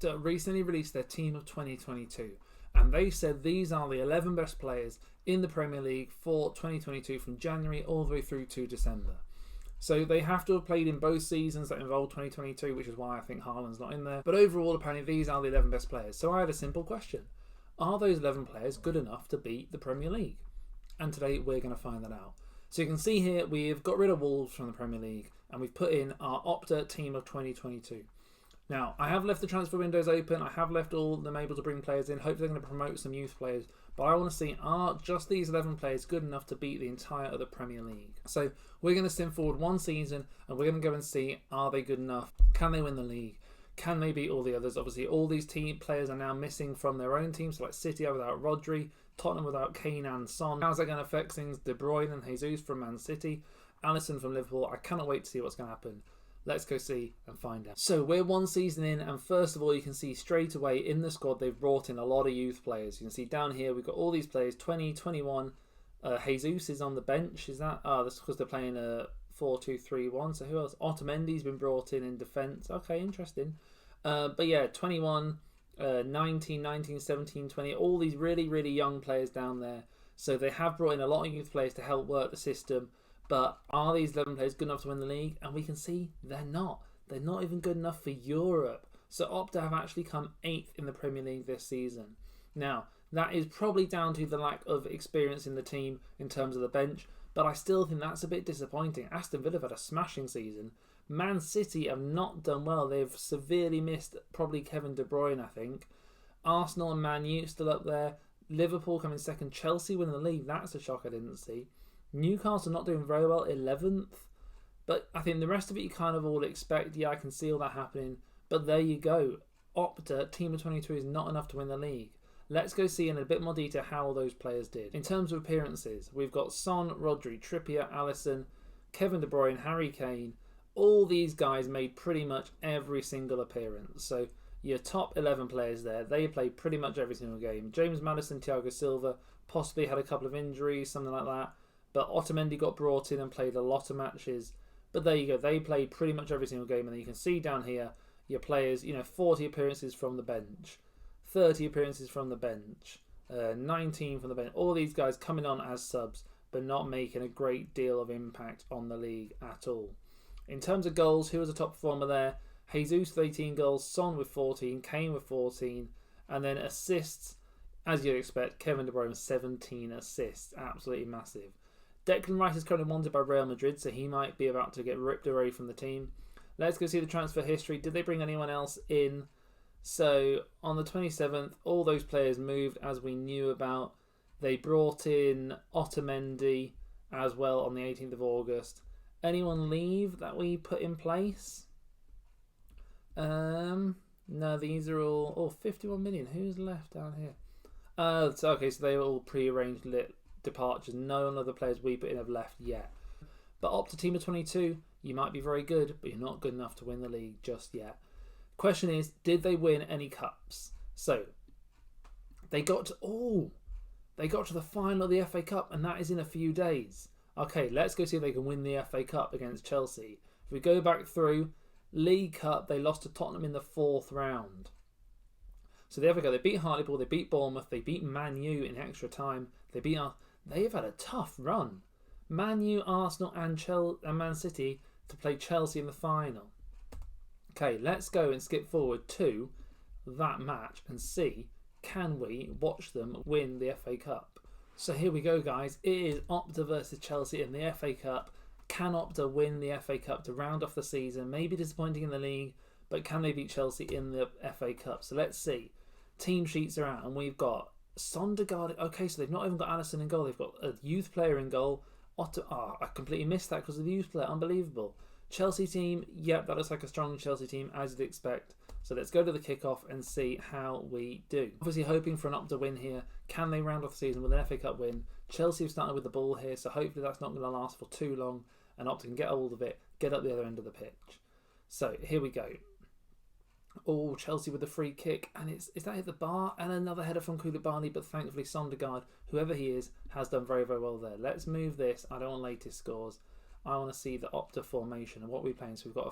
Opta recently released their team of 2022, and they said these are the 11 best players in the Premier League for 2022 from January all the way through to December. So they have to have played in both seasons that involved 2022, which is why I think Haaland's not in there. But overall, apparently, these are the 11 best players. So I had a simple question. Are those 11 players good enough to beat the Premier League? And today we're going to find that out. So you can see here, we've got rid of Wolves from the Premier League, and we've put in our Opta team of 2022. Now, I have left the transfer windows open. I have left all them able to bring players in. Hopefully they're going to promote some youth players. But I want to see, are just these 11 players good enough to beat the entire other Premier League? So we're going to sim forward one season, and we're going to go and see, are they good enough? Can they win the league? Can they beat all the others? Obviously, all these team players are now missing from their own teams. So like City are without Rodri, Tottenham without Kane and Son. How's that going to affect things? De Bruyne and Jesus from Man City, Alisson from Liverpool. I cannot wait to see what's going to happen. Let's go see and find out. So we're one season in, and first of all, you can see straight away in the squad they've brought in a lot of youth players. You can see down here we've got all these players, 20, 21. Jesus is on the bench. Is that? That's because they're playing a 4-2-3-1. So who else? Otamendi's been brought in defence. Okay, interesting. But yeah, 21, 19, 17, 20. All these really, really young players down there. So they have brought in a lot of youth players to help work the system. But are these 11 players good enough to win the league? And we can see they're not. They're not even good enough for Europe. So Opta have actually come 8th in the Premier League this season. Now, that is probably down to the lack of experience in the team in terms of the bench. But I still think that's a bit disappointing. Aston Villa have had a smashing season. Man City have not done well. They've severely missed probably Kevin De Bruyne, I think. Arsenal and Man U still up there. Liverpool coming second. Chelsea winning the league. That's a shock I didn't see. Newcastle not doing very well, 11th. But I think the rest of it you kind of all expect. Yeah, I can see all that happening. But there you go. Opta, team of 22 is not enough to win the league. Let's go see in a bit more detail how all those players did. In terms of appearances, we've got Son, Rodri, Trippier, Alisson, Kevin De Bruyne, Harry Kane. All these guys made pretty much every single appearance. So your top 11 players there, they played pretty much every single game. James Maddison, Thiago Silva, possibly had a couple of injuries, something like that. But Otamendi got brought in and played a lot of matches. But there you go. They played pretty much every single game. And then you can see down here your players, 40 appearances from the bench, 30 appearances from the bench, 19 from the bench. All these guys coming on as subs, but not making a great deal of impact on the league at all. In terms of goals, who was a top performer there? Jesus with 18 goals, Son with 14, Kane with 14. And then assists, as you'd expect, Kevin De Bruyne 17 assists. Absolutely massive. Declan Rice is currently wanted by Real Madrid, so he might be about to get ripped away from the team. Let's go see the transfer history. Did they bring anyone else in? So on the 27th, all those players moved as we knew about. They brought in Otamendi as well on the 18th of August. Anyone leave that we put in place? No, these are all 51 million. Who's left down here? So they were all pre-arranged departures. No other players we put in have left yet. But Opta team of 22, you might be very good, but you're not good enough to win the league just yet. Question is, did they win any cups? So they got to the final of the FA Cup, and that is in a few days. Okay, let's go see if they can win the FA Cup against Chelsea. If we go back through League Cup, they lost to Tottenham in the 4th round. So the FA Cup, they beat Hartlepool, they beat Bournemouth, they beat Man U in extra time. They've had a tough run. Man U, Arsenal and Man City to play Chelsea in the final. Okay, let's go and skip forward to that match and see, can we watch them win the FA Cup? So here we go, guys. It is Opta versus Chelsea in the FA Cup. Can Opta win the FA Cup to round off the season? Maybe disappointing in the league, but can they beat Chelsea in the FA Cup? So let's see. Team sheets are out, and we've got Sondergaard. Okay, so they've not even got Alisson in goal. They've got a youth player in goal. I completely missed that because of the youth player. Unbelievable. Chelsea team. Yep, that looks like a strong Chelsea team, as you'd expect. So let's go to the kickoff and see how we do. Obviously hoping for an Opta win here. Can they round off the season with an FA Cup win? Chelsea have started with the ball here, so hopefully that's not going to last for too long, and Opta can get hold of it, get up the other end of the pitch. So here we go. Oh, Chelsea with the free kick, and is that hit the bar? And another header from Koulibaly, but thankfully Sondergaard, whoever he is, has done very, very well there. Let's move this. I don't want latest scores. I want to see the Opta formation and what we're playing. So we've got a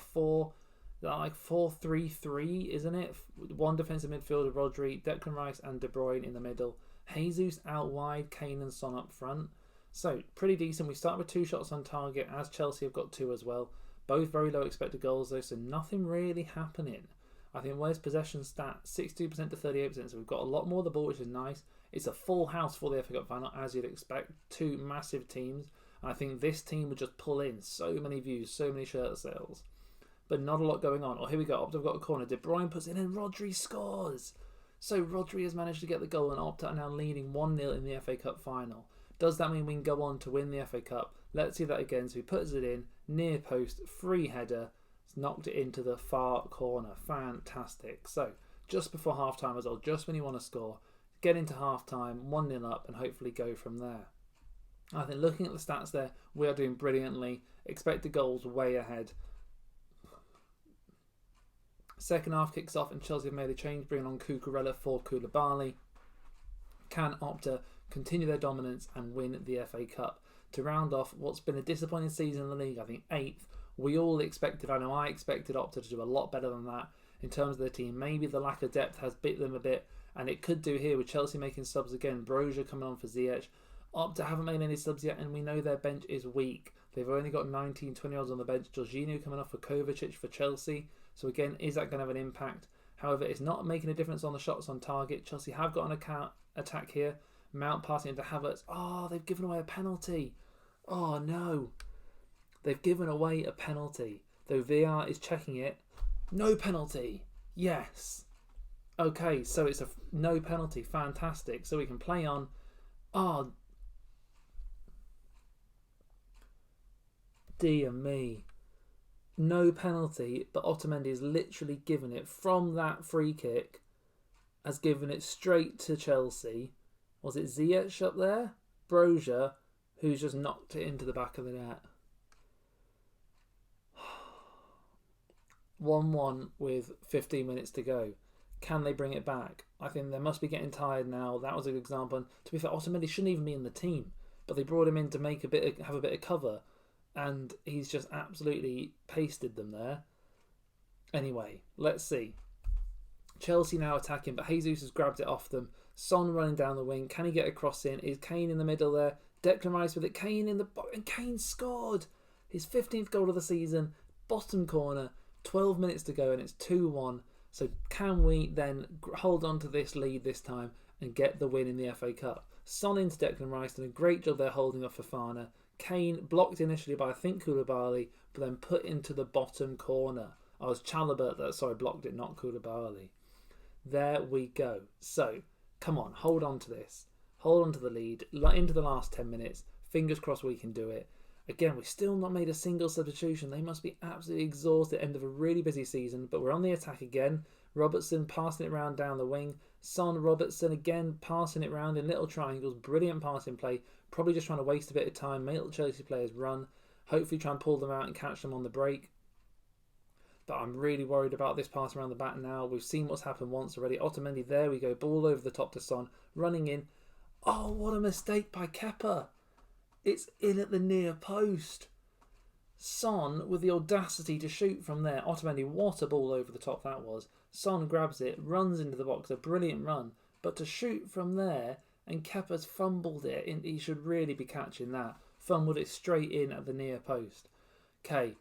like 4-3-3, isn't it? One defensive midfielder, Rodri, Declan Rice and De Bruyne in the middle. Jesus out wide, Kane and Son up front. So, pretty decent. We start with 2 shots on target, as Chelsea have got 2 as well. Both very low expected goals though, so nothing really happening. I think where's possession stat? 62% to 38%, so we've got a lot more of the ball, which is nice. It's a full house for the FA Cup final, as you'd expect. 2 massive teams. I think this team would just pull in so many views, so many shirt sales. But not a lot going on. Oh, here we go. Opta have got a corner. De Bruyne puts it in and Rodri scores. So Rodri has managed to get the goal and Opta are now leading 1-0 in the FA Cup final. Does that mean we can go on to win the FA Cup? Let's see that again. So he puts it in, near post, free header. It's knocked it into the far corner. Fantastic. So just before half-time as well, just when you want to score, get into half-time, 1-0 up and hopefully go from there. I think looking at the stats there, we are doing brilliantly. Expected goals way ahead. Second half kicks off and Chelsea have made a change, bringing on Cucurella for Koulibaly. Can Opta continue their dominance and win the FA Cup? To round off what's been a disappointing season in the league, I think 8th. We all expected, I know I expected Opta to do a lot better than that in terms of their team. Maybe the lack of depth has bit them a bit, and it could do here with Chelsea making subs again. Brozier coming on for Ziyech. Opta haven't made any subs yet, and we know their bench is weak. They've only got 19, 20-year-olds on the bench. Jorginho coming off for Kovacic for Chelsea. So again, is that going to have an impact? However, it's not making a difference on the shots on target. Chelsea have got an attack here. Mount passing into Havertz. Oh, they've given away a penalty. Oh no. They've given away a penalty. Though VR is checking it. No penalty. Yes. Okay, so it's a no penalty. Fantastic. So we can play on. Oh, dear me. No penalty, but Otamendi has literally given it from that free kick, has given it straight to Chelsea. Was it Ziyech up there? Brozier, who's just knocked it into the back of the net. 1-1 with 15 minutes to go. Can they bring it back? I think they must be getting tired now. That was a good example. And to be fair, Otamendi shouldn't even be in the team, but they brought him in to make have a bit of cover. And he's just absolutely pasted them there. Anyway, let's see. Chelsea now attacking, but Jesus has grabbed it off them. Son running down the wing. Can he get a cross in? Is Kane in the middle there? Declan Rice with it. Kane in the box. And Kane scored his 15th goal of the season. Bottom corner. 12 minutes to go and it's 2-1. So can we then hold on to this lead this time and get the win in the FA Cup? Son into Declan Rice done a great job there holding off Fofana. Kane blocked initially by I think Koulibaly, but then put into the bottom corner. I was Chalobah that blocked it, not Koulibaly. There we go. So come on, hold on to this. Hold on to the lead into the last 10 minutes. Fingers crossed we can do it. Again, we've still not made a single substitution. They must be absolutely exhausted at the end of a really busy season, but we're on the attack again. Robertson passing it around down the wing. Son, Robertson again passing it around in little triangles. Brilliant passing play. Probably just trying to waste a bit of time. Make little Chelsea players run. Hopefully try and pull them out and catch them on the break. But I'm really worried about this pass around the back now. We've seen what's happened once already. Otamendi, there we go. Ball over the top to Son. Running in. Oh, what a mistake by Kepa. It's in at the near post. Son with the audacity to shoot from there. Otamendi, what a ball over the top that was. Son grabs it, runs into the box. A brilliant run. But to shoot from there, and Kepa's fumbled it. He should really be catching that. Fumbled it straight in at the near post. Okay,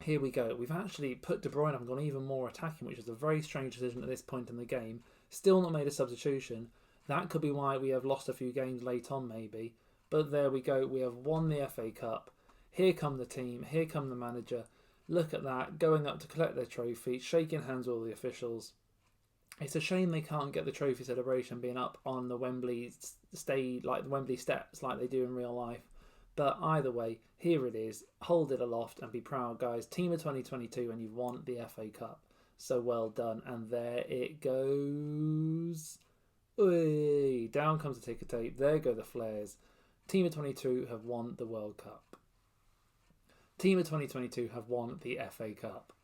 here we go. We've actually put De Bruyne up and gone even more attacking, which is a very strange decision at this point in the game. Still not made a substitution. That could be why we have lost a few games late on, maybe. But there we go. We have won the FA Cup. Here come the team. Here come the manager. Look at that. Going up to collect their trophy. Shaking hands with all the officials. It's a shame they can't get the trophy celebration being up on the Wembley the Wembley steps like they do in real life. But either way, here it is. Hold it aloft and be proud, guys. Team of 2022 and you've won the FA Cup. So well done. And there it goes. Oy, down comes the ticker tape. There go the flares. Team of 22 have won the World Cup. Team of 2022 have won the FA Cup.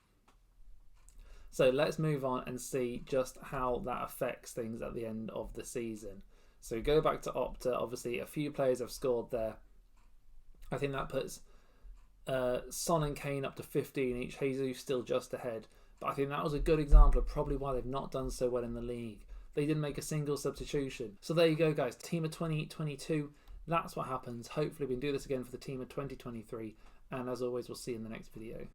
So let's move on and see just how that affects things at the end of the season. So go back to Opta. Obviously, a few players have scored there. I think that puts Son and Kane up to 15 each. Jesus still just ahead. But I think that was a good example of probably why they've not done so well in the league. They didn't make a single substitution. So there you go, guys. Team of 2022. That's what happens. Hopefully we can do this again for the team of 2023. And as always, we'll see you in the next video.